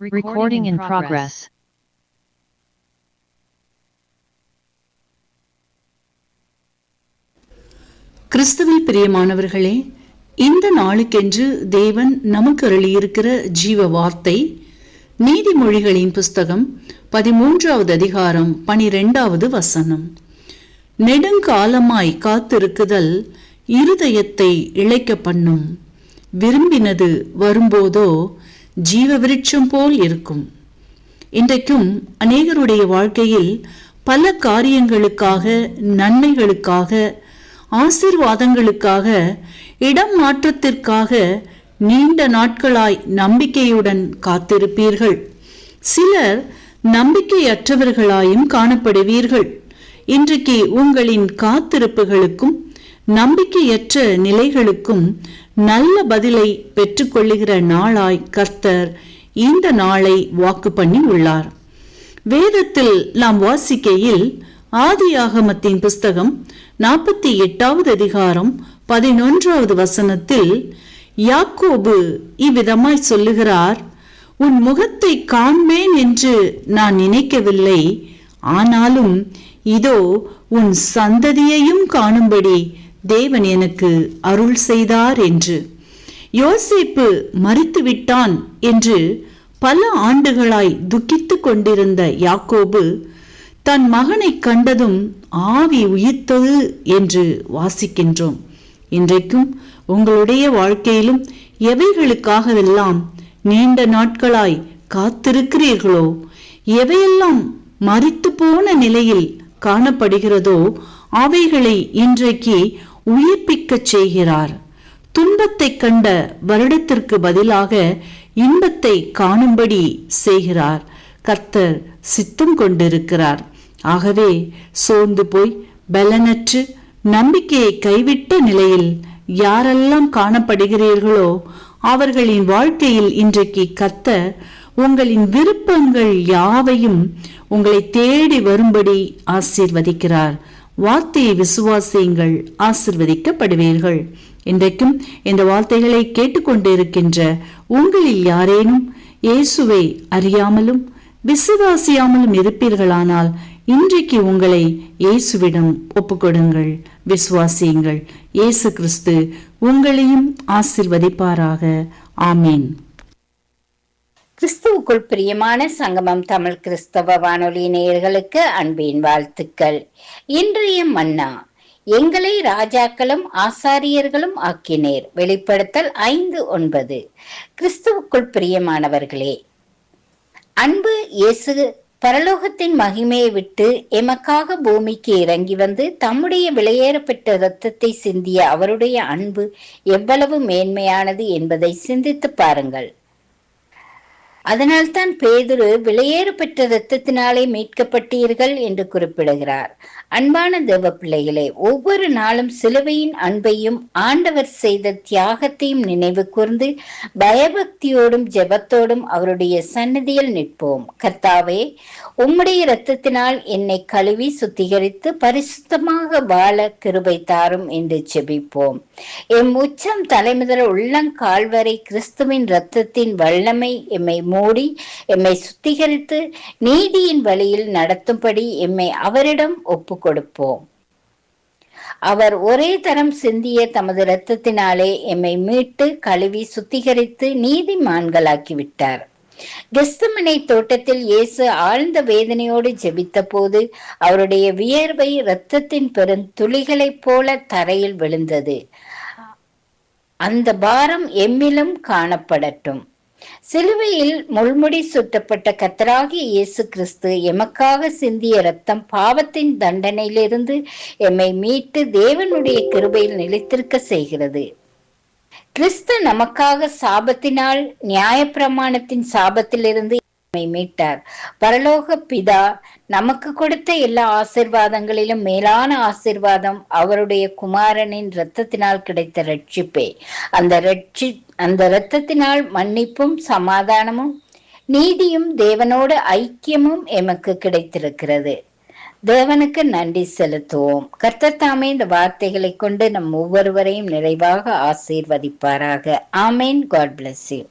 Recording in progress. கிறிஸ்துவில் பிரியமானவர்களே, இந்த நாளுக்கென்று தேவன் நமக்கு அருளியிருக்கிற ஜீவ வார்த்தை நீதிமொழிகளின் புஸ்தகம் 13வது அதிகாரம் 12வது வசனம். நெடுங்காலமாய் காத்திருக்குதல் இருதயத்தை இளைக்க பண்ணும், விரும்பினது வரும்போதோ ஜீவ விருட்சம் போல் இருக்கும். இன்றைக்கும் அநேகருடைய வாழ்க்கையில் பல காரியங்களுக்காக, நன்மைகளுக்காக, ஆசீர்வாதங்களுக்காக, இடம் மாற்றத்திற்காக நீண்ட நாட்களாய் நம்பிக்கையுடன் காத்திருப்பீர்கள். சிலர் நம்பிக்கையற்றவர்களாயும் காணப்படுவீர்கள். இன்றைக்கு உங்களின் காத்திருப்புகளுக்கும் நம்பிக்கையற்ற நிலைகளுக்கும் நல்ல பதிலை பெற்றுக்கொள்ளுகிற நாளாய் கர்த்தர் இந்த நாளை வாக்கு பண்ணி உள்ளார். வேதத்தில் நாம் வாசிக்கையில் ஆதியாகமத்தின் புஸ்தகம் 48வது அதிகாரம் 11வது வசனத்தில் யாக்கோபு இவ்விதமாய் சொல்லுகிறார்: உன் முகத்தை காண்பேன் என்று நான் நினைக்கவில்லை, ஆனாலும் இதோ உன் சந்ததியையும் காணும்படி தேவன் எனக்கு அருள் செய்தார் என்று. யோசேப்பு மரித்து விட்டான் என்று பல ஆண்டுகளாய் துக்கித்துக் கொண்டிருந்த யாக்கோபு தன் மகனை கண்டதும் ஆவி உயிர்த்தது என்று வாசிக்கின்றோம். இன்றைக்கும் உங்களுடைய வாழ்க்கையிலும் எவைகளுக்காகவெல்லாம் நீண்ட நாட்களாய் காத்திருக்கிறீர்களோ, எவையெல்லாம் மரித்து போன நிலையில் காணப்படுகிறதோ அவைகளை இன்றைக்கு உயிர்ப்பிக்கச் செய்கிறார். துன்பத்தை கண்ட வருடத்திற்கு பதிலாக இன்பத்தை காணும்படி செய்கிறார். கர்த்தர் சித்தம் கொண்டிருக்கிறார். ஆகவே சோர்ந்து போய் பலனற்று நம்பிக்கையை கைவிட்ட நிலையில் யாரெல்லாம் காணப்படுகிறீர்களோ அவர்களின் வாழ்க்கையில் இன்றைக்கு கர்த்தர் உங்களின் விருப்பங்கள் யாவையும் உங்களை தேடி வரும்படி ஆசீர்வதிக்கிறார். வார்த்தையை விசுவாசியுங்கள், ஆசீர்வதிக்கப்படுவீர்கள். இன்றைக்கும் இந்த வார்த்தைகளை கேட்டுக்கொண்டிருக்கின்ற உங்களில் யாரேனும் இயேசுவை அறியாமலும் விசுவாசியாமலும் இருப்பீர்களானால் இன்றைக்கு உங்களை இயேசுவிடம் ஒப்புக்கொடுங்கள், விசுவாசியுங்கள். இயேசு கிறிஸ்து உங்களையும் ஆசீர்வதிப்பாராக. ஆமேன். கிறிஸ்துவுக்குள் பிரியமான சங்கமம் தமிழ் கிறிஸ்தவ வானொலி நேயர்களுக்கு அன்பின் வாழ்த்துக்கள். இன்றைய மன்னா: எங்களை ராஜாக்களும் ஆசாரியர்களும் ஆக்கினேர். வெளிப்படுத்தல் 5:9. கிறிஸ்துவுக்குள் பிரியமானவர்களே, அன்பு இயேசு பரலோகத்தின் மகிமையை விட்டு எமக்காக பூமிக்கு இறங்கி வந்து தம்முடைய விலையேறப்பட்ட இரத்தத்தை சிந்திய அவருடைய அன்பு எவ்வளவு மேன்மையானது என்பதை சிந்தித்து பாருங்கள். அதனால்தான் பேதுரு விலையேறப்பட்ட இரத்தத்தினாலே மீட்கப்பட்டீர்கள் என்று குறிப்பிடுகிறார். அன்பான தேவ பிள்ளைகளே, ஒவ்வொரு நாளும் சிலுவையின் அன்பையும் ஆண்டவர் செய்த தியாகத்தையும் நினைவு கூர்ந்து பயபக்தியோடும் ஜெபத்தோடும் அவருடைய சந்நிதியில் நிற்போம். கர்த்தாவே, உம்முடைய இரத்தத்தினால் என்னை கழுவி சுத்திகரித்து பரிசுத்தமாக வாழ கிருபை தாரும் என்று ஜெபிப்போம். எம் உச்சம் தலைமுதல் உள்ளங்கால் வரை கிறிஸ்துவின் இரத்தத்தின் வல்லமை எம்மை மூடி எம்மை சுத்திகரித்து நீதியின் வழியில் நடத்தும்படி எம்மை அவரிடம் ஒப்பு கொடுப்போம். அவர் ஒரே தரம் சிந்திய தமது இரத்தத்தினாலே எம்மை மீட்டு கழுவி சுத்திகரித்து நீதிமான்களாக்கி விட்டார். கெத்செமனே தோட்டத்தில் இயேசு ஆழ்ந்த வேதனையோடு ஜெபித்த போது அவருடைய வியர்வை இரத்தத்தின் பெருந்துளிகளைப் போல தரையில் விழுந்தது. அந்த பாரம் எம்மிலும் காணப்படட்டும். சிலுவையில் முள்முடி சுட்டப்பட்ட கர்த்தராகிய இயேசு கிறிஸ்து எமக்காக சிந்திய இரத்தம் பாவத்தின் தண்டனையிலிருந்து எம்மை மீட்டு தேவனுடைய கிருபையில் நிலைத்திருக்க செய்கிறது. கிறிஸ்து நமக்காக சாபத்தினால் நியாயப்பிரமாணத்தின் சாபத்திலிருந்து எம்மை மீட்டார். பரலோக பிதா நமக்கு கொடுத்த எல்லா ஆசீர்வாதங்களிலும் மேலான ஆசீர்வாதம் அவருடைய குமாரனின் இரத்தத்தினால் கிடைத்த ரட்சிப்பே. அந்த இரத்தத்தினால் மன்னிப்பும் சமாதானமும் நீதியும் தேவனோடு ஐக்கியமும் எமக்கு கிடைத்திருக்கிறது. தேவனுக்கு நன்றி செலுத்துவோம். கர்த்தர் தாமே இந்த வார்த்தைகளை கொண்டு நம் ஒவ்வொருவரையும் நிறைவாக ஆசீர்வதிப்பாராக. ஆமேன். God bless you.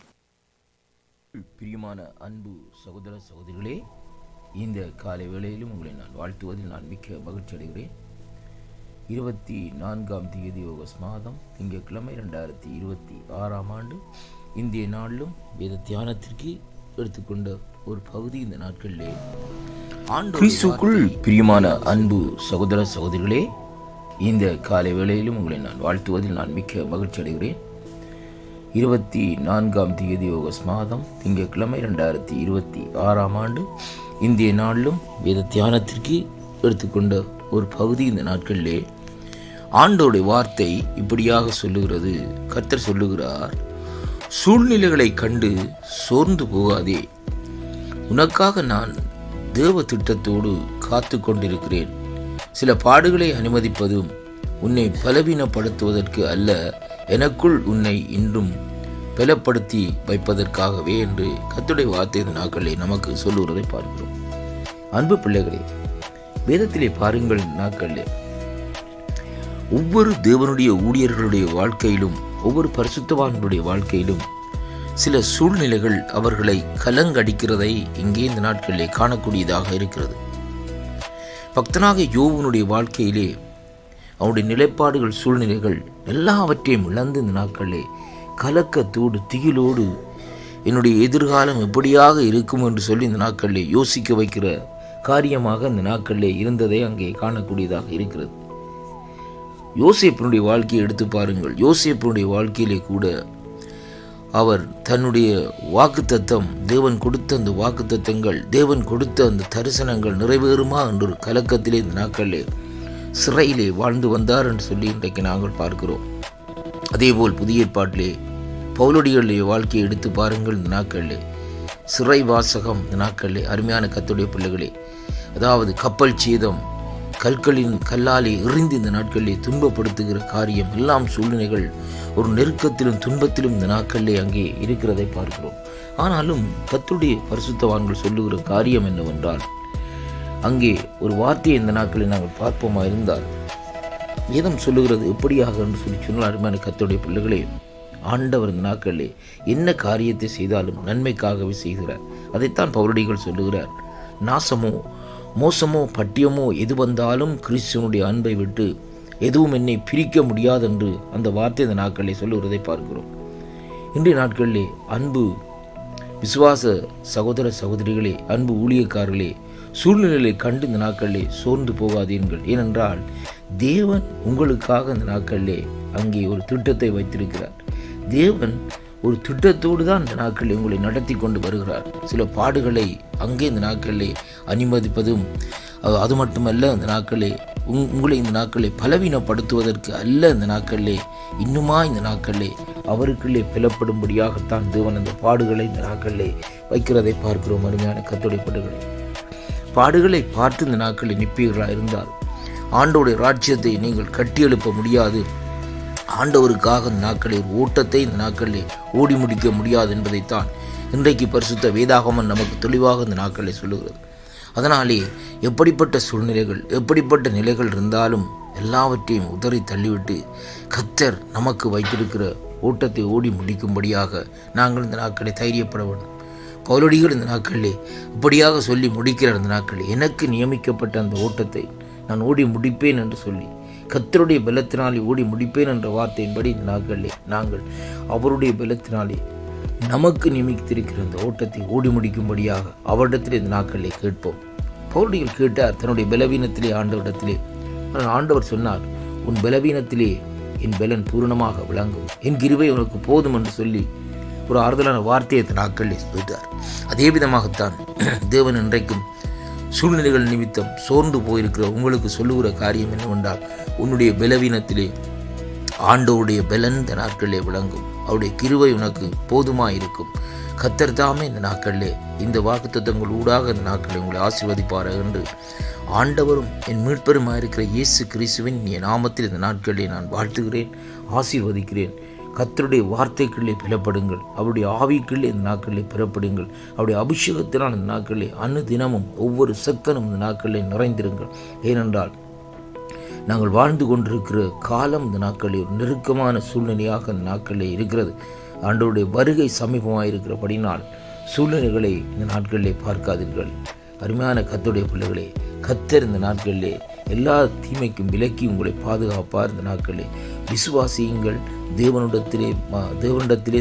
பிரியமான அன்பு சகோதர சகோதரிகளே, இந்த காலை வேளையிலும் உங்களை நான் வாழ்த்துவதில் நான் மிக்க மகிழ்ச்சி அடைகிறேன். 24 ஆகஸ்ட் மாதம் திங்கட்கிழமை 2026 ஆண்டு இந்திய நாளிலும் வேத தியானத்திற்கு எடுத்துக்கொண்ட ஒரு பகுதி இந்த நாட்களிலே கிறிஸ்துவுக்குள் பிரியமான அன்பு சகோதர சகோதரிகளே, இந்த காலை வேளையிலும் உங்களை நான் வாழ்த்துவதில் நான் மிக்க மகிழ்ச்சி அடைகிறேன். 24 ஆகஸ்ட் மாதம் திங்கட்கிழமை 2026 ஆண்டு இந்திய நாளிலும் வேத தியானத்திற்கு எடுத்துக்கொண்ட ஒரு பகுதி இந்த நாட்களிலே ஆண்டோடைய வார்த்தை இப்படியாக சொல்லுகிறது. கர்த்தர் சொல்லுகிறார், சூழ்நிலைகளை கண்டு சோர்ந்து போகாதே, உனக்காக நான் தேவ திட்டத்தோடு காத்து கொண்டிருக்கிறேன். சில பாடுகளை அனுமதிப்பதும் உன்னை பலவீனப்படுத்துவதற்கு அல்ல, எனக்குள் உன்னை இன்றும் பலப்படுத்தி வைப்பதற்காகவே என்று கர்த்தருடைய வார்த்தை இந்த நாட்களிலே நமக்கு சொல்லுகிறதை பார்க்கிறோம். அன்பு பிள்ளைகளே, வேதத்திலே பாருங்கள், நாட்களிலே ஒவ்வொரு தேவனுடைய ஊழியர்களுடைய வாழ்க்கையிலும் ஒவ்வொரு பரிசுத்தவான்களுடைய வாழ்க்கையிலும் சில சூழ்நிலைகள் அவர்களை கலங்கடிக்கிறதை இங்கே இந்த நாட்களிலே காணக்கூடியதாக இருக்கிறது. பக்தனாக யோபுனுடைய வாழ்க்கையிலே அவனுடைய நிலைப்பாடுகள், சூழ்நிலைகள் எல்லாவற்றையும் இழந்து இந்த நாட்களிலே கலக்கத்தோடு திகிலோடு என்னுடைய எதிர்காலம் எப்படியாக இருக்கும் என்று சொல்லி இந்த நாட்களிலே யோசிக்க வைக்கிற காரியமாக இந்த நாட்களிலே இருந்ததை அங்கே காணக்கூடியதாக இருக்கிறது. யோசேப்பினுடைய வாழ்க்கையை எடுத்து பாருங்கள். யோசேப்பினுடைய வாழ்க்கையிலே கூட அவர் தன்னுடைய வாக்குத்தத்தம், தேவன் கொடுத்த அந்த வாக்குத்தத்தங்கள், தேவன் கொடுத்த அந்த தரிசனங்கள் நிறைவேறுமா என்ற ஒரு கலக்கத்திலே இந்த நாட்களிலே சிறையிலே வாழ்ந்து வந்தார் என்று சொல்லி இன்றைக்கு நாங்கள் பார்க்கிறோம். அதேபோல் புதிய ஏற்பாட்டிலே பவுலடிகளுடைய வாழ்க்கையை எடுத்து பாருங்கள். இந்த நாட்களிலே சிறை வாசகம், இந்த நாட்களிலே அருமையான கர்த்தருடைய பிள்ளைகளே, அதாவது கப்பல் சேதம், கல்லாலே எறிந்து இந்த நாட்களிலே துன்பப்படுத்துகிற காரியம், எல்லாம் சூழ்நிலைகள் ஒரு நெருக்கத்திலும் துன்பத்திலும் இந்த நாட்களிலே அங்கே இருக்கிறதை பார்க்கிறோம். ஆனாலும் கர்த்தருடைய பரிசுத்தவான்கள் சொல்லுகிற காரியம் என்னவென்றால், அங்கே ஒரு வார்த்தையை இந்த நாட்களில் நாங்கள் பார்ப்போமா இருந்தால், வேதம் சொல்லுகிறது எப்படியாக என்று சொல்லி சொன்னால், அருமையான கர்த்தருடைய பிள்ளைகளே, ஆண்டவர் இந்த நாட்களிலே என்ன காரியத்தை செய்தாலும் நன்மைக்காகவே செய்கிறார். அதைத்தான் பவுலடிகள் சொல்லுகிறார். நாசமோ மோசமோ பட்டியமோ எது வந்தாலும் கிறிஸ்துவனுடைய அன்பை விட்டு எதுவும் என்னை பிரிக்க முடியாது என்று அந்த வார்த்தை இந்த நாட்களிலே சொல்லுகிறதை பார்க்கிறோம். இன்றைய நாட்களிலே அன்பு விசுவாச சகோதர சகோதரிகளே, அன்பு ஊழியக்காரர்களே, சூழ்நிலைகளை கண்டு இந்த நாட்களிலே சோர்ந்து போகாதீர்கள். ஏனென்றால் தேவன் உங்களுக்காக இந்த நாட்களிலே அங்கே ஒரு திட்டத்தை வைத்திருக்கிறார். தேவன் ஒரு திட்டத்தோடு தான் இந்த நாட்களில் உங்களை நடத்தி கொண்டு வருகிறார். சில பாடுகளை அங்கே இந்த நாட்களிலே அனுமதிப்பதும் அது மட்டுமல்ல, இந்த நாட்களிலே உங்களை இந்த நாட்களிலே பலவீனப்படுத்துவதற்கு அல்ல, இந்த நாட்களிலே இன்னுமா இந்த நாட்களிலே அவருக்குள்ளே பிளப்படும்படியாகத்தான் தேவன் அந்த பாடுகளை இந்த நாட்களிலே வைக்கிறதை பார்க்கிறோம். அருமையான கர்த்தருடைய பிள்ளைகளே, பாடுகளை பார்த்து இந்த நாட்களில் நிற்பீர்களாக இருந்தால் ஆண்டவருடைய ராஜ்யத்தை நீங்கள் கட்டியெழுப்ப முடியாது. ஆண்டவருக்காக இந்த நாட்களில் ஒரு ஓட்டத்தை இந்த நாட்களில் ஓடி முடிக்க முடியாது என்பதைத்தான் இன்றைக்கு பரிசுத்த வேதாகமம் நமக்கு தெளிவாக இந்த நாட்களில் சொல்லுகிறது. அதனாலே எப்படிப்பட்ட சூழ்நிலைகள், எப்படிப்பட்ட நிலைகள் இருந்தாலும் எல்லாவற்றையும் உதறி தள்ளிவிட்டு கர்த்தர் நமக்கு வைத்திருக்கிற ஓட்டத்தை ஓடி முடிக்கும்படியாக நாங்கள் இந்த நாட்களை தைரியப்பட வேண்டும். பவுலடிகள் இந்த நாட்களிலே இப்படியாக சொல்லி முடிக்கிற இந்த நாட்களில் எனக்கு நியமிக்கப்பட்ட அந்த ஓட்டத்தை நான் ஓடி முடிப்பேன் என்று சொல்லி கர்த்தருடைய பலத்தினாலே ஓடி முடிப்பேன் என்ற வார்த்தையின்படி இந்த நாட்களிலே நாங்கள் அவருடைய பலத்தினாலே நமக்கு நியமித்திருக்கிற இந்த ஓட்டத்தை ஓடி முடிக்கும்படியாக அவரிடத்திலே இந்த நாட்களிலே கேட்போம். பவுலடிகள் கேட்டார் தன்னுடைய பலவீனத்திலே ஆண்டவரிடத்திலே. ஆண்டவர் சொன்னார், உன் பலவீனத்திலே என் பலன் பூரணமாக விளங்கும், என் கிருபை உனக்கு போதும் என்று சொல்லி ஒரு ஆறுதலான வார்த்தையை இந்த நாட்களிலே சொல்லிட்டார். அதே விதமாகத்தான் தேவன் இன்றைக்கும் சூழ்நிலைகள் நிமித்தம் சோர்ந்து போயிருக்கிற உங்களுக்கு சொல்லுகிற காரியம் என்னவென்றால், உன்னுடைய பலவீனத்திலே ஆண்டவருடைய பலன் இந்த நாட்களிலே விளங்கும், அவருடைய கிருபை உனக்கு போதுமாயிருக்கும். கர்த்தர் தாமே இந்த நாட்களிலே இந்த வாக்குத்தத்தங்கள் ஊடாக இந்த நாட்களில் உங்களை ஆசீர்வதிப்பார் என்று ஆண்டவரும் என் மீட்பெருமாயிருக்கிற இயேசு கிறிஸ்துவின் என் நாமத்தில் இந்த நாட்களிலே நான் வாழ்த்துகிறேன், ஆசீர்வதிக்கிறேன். கர்த்தருடைய வார்த்தைக்குள்ளே பிளப்படுங்கள், அவருடைய ஆவிக்குள்ளே இந்த நாட்களிலே பிறப்படுங்கள். அவருடைய அபிஷேகத்தினால் இந்த நாட்களிலே அனுதினமும் ஒவ்வொரு செக்கனும் இந்த நாட்களிலே நிறைந்திருங்கள். ஏனென்றால் நாங்கள் வாழ்ந்து கொண்டிருக்கிற காலம் இந்த நாட்களில் ஒரு நெருக்கமான சூழ்நிலையாக இந்த நாட்களிலே இருக்கிறது. ஆண்டவருடைய வருகை சமீபமாக இருக்கிறபடினால் சூழ்நிலைகளை இந்த நாட்களிலே பார்க்காதீர்கள். அருமையான கர்த்தருடைய பிள்ளைகளே, கர்த்தர் இந்த நாட்களிலே எல்லா தீமைக்கும் விலக்கி உங்களை பாதுகாப்பார். இந்த நாட்களிலே விசுவாசியுங்கள். தேவனிடத்திலே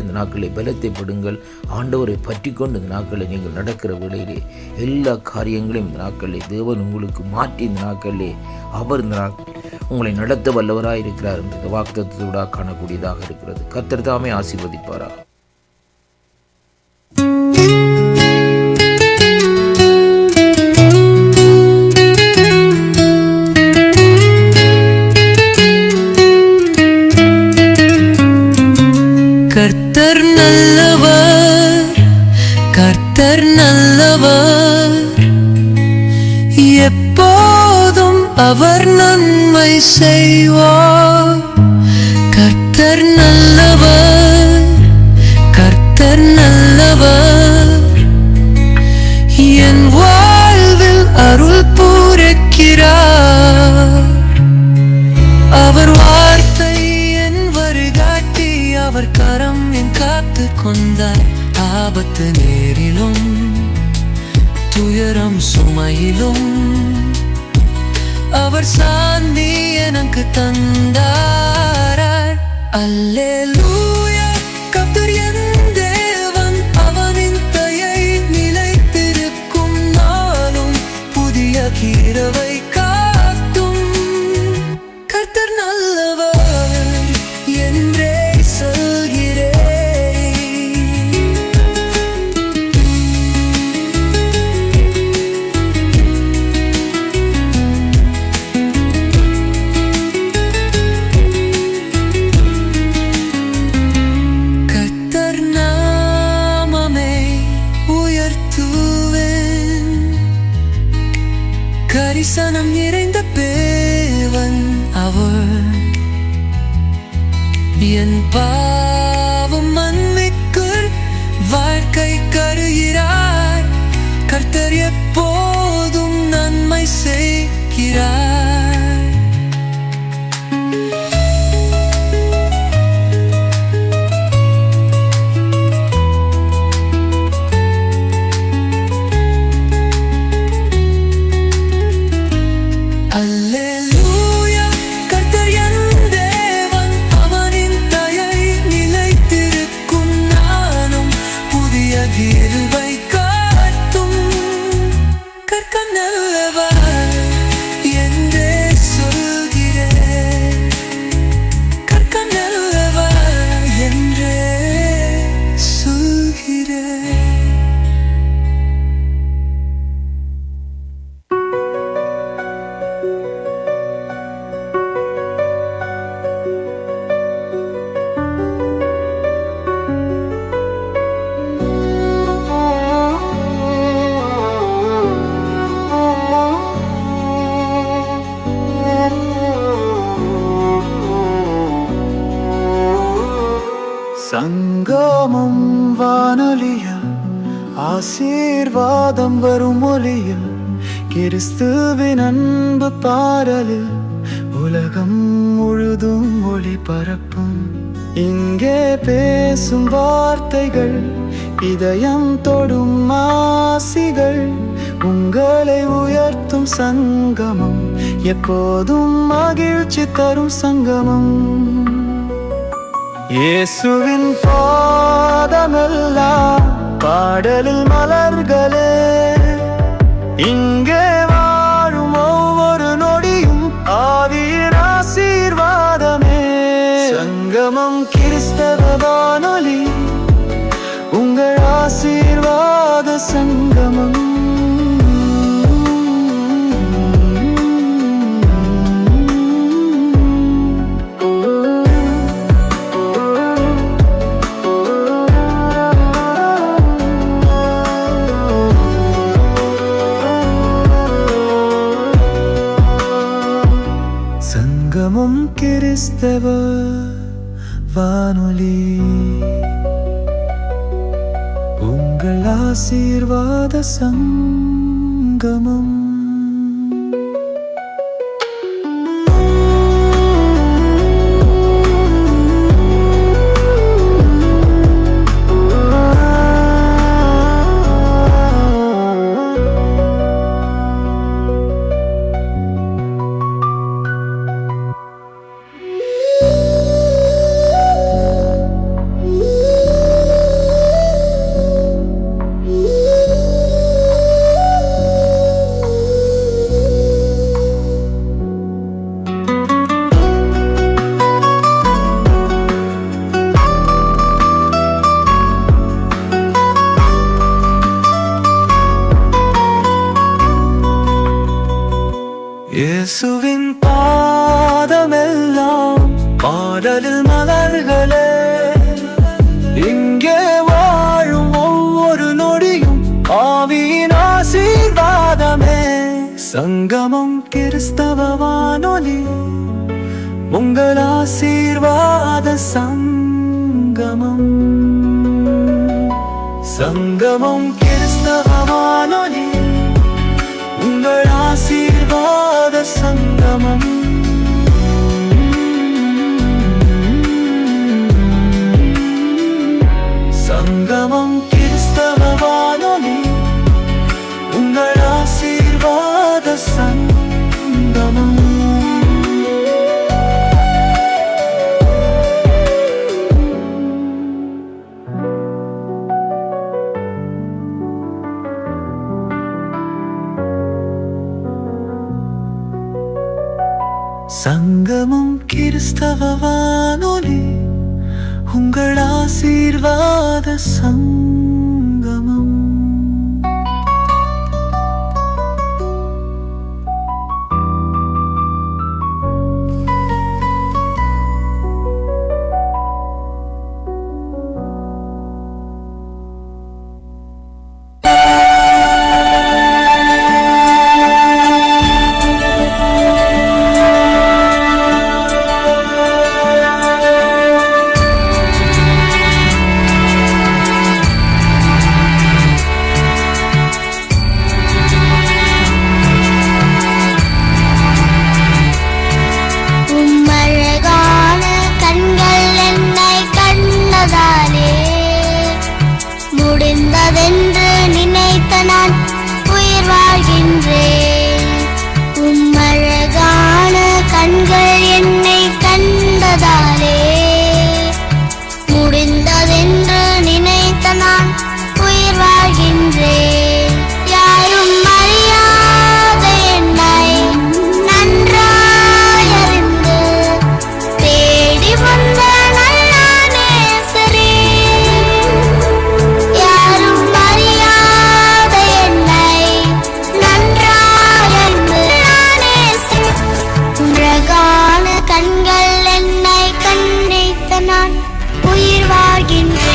இந்த நாட்களிலே பலத்தை படுங்கள். ஆண்டவரை பற்றி கொண்டு இந்த நாட்களில் நீங்கள் நடக்கிற வேளையிலே எல்லா காரியங்களையும் இந்த நாட்களிலே தேவன் உங்களுக்கு மாற்றி இந்த நாட்களிலே அவர் இந்த உங்களை நடத்த வல்லவராக இருக்கிறார் என்ற வாக்குத்தத்தோடு காணக்கூடியதாக இருக்கிறது. கர்த்தர் தாமே ஆசீர்வதிப்பாராக. கர்த்தர் நல்லவர், கர்த்தர் நல்லவர், எப்போதும் அவர் நன்மை செய்வார். கர்த்தர் நல்லவர், கர்த்தர் நல்லவர், என் வாழ்வில் அருள் பூரக்கிறார். அவர் வார்த்தை என் வருகாட்டி, அவர் கரம் என் காத்து கொண்டார். ஆபத்து நேரிலும் துயரம் சுமையிலும் அவர் சாந்தி எனக்கு தந்தார். அல்லேலூயா, கர்த்தர் என் தேவன், அவனின் தயை நிலைத்திருக்கும் நாளும் புதிய கிருபை காட்டும். கர்த்தர் நல்லவர் என்றே சொல்கிறேன். கர்த்தர் நாமமே உயர்த்துவேன். கரிசனம் நிறைந்த தேவன் அவர், என் பாவம் மன்னிக்கு வாழ்க்கை கருகிறார். கர்த்தர் எப்போதும் நன்மை செய்கிறார். அல்லேலூயா, கர்த்தர் என் தேவன், அவனின் தயை நிலைத்திருக்கும் நானும் புதிய கிருபை காட்டும். கர்த்தர் நல்லவர் என்றே சொல்கிறேன். கர்த்தர் நல்லவர் என்றே சொல்கிறேன். சங்கமம் வானொலியில் ஆசீர்வாதம் வரும் ஒலியில், கிறிஸ்துவின் அன்பு பாடலில் உலகம் முழுதும் ஒளி பரப்பும். இங்கே பேசும் வார்த்தைகள் இதயம் தொடும் ஆசிகள், உங்களை உயர்த்தும் சங்கமம், எப்போதும் மகிழ்ச்சி தரும் சங்கமம். இயேசுவின் பாதமெல்லாம் பாடலில் மலர்களே, இங்கே வாழும் ஒவ்வொரு நொடியும் ஆவியின் ஆசீர்வாதமே. சங்கமம் கிறிஸ்தவ வானொலி, உங்கள் ஆசீர்வாத சங்கமம். சங்கமம் கிறிஸ்தவ வானொலி, உங்கள் ஆசீர்வாத சங்கமம். ஆவியின் ஆசீர்வாதமே. சங்கமம் கிறிஸ்தவ வானொலி, உங்கள் ஆசீர்வாத சங்கமம். சங்கமம் கிறிஸ்தவ வானொலி, உங்கள் ஆசீர்வாத சங்கமம். சங்கமம் கிறிஸ்தவ வானொலி, உங்கள் ஆசீர்வாத சங்கமம். சங்கமம் கிறிஸ்தவ வானொலி, உங்கள் ஆசீர்வாத சங்கமம். கண்கள் என்னை கண்டித்த நான் உயிர் வாழ்கின்றேன்.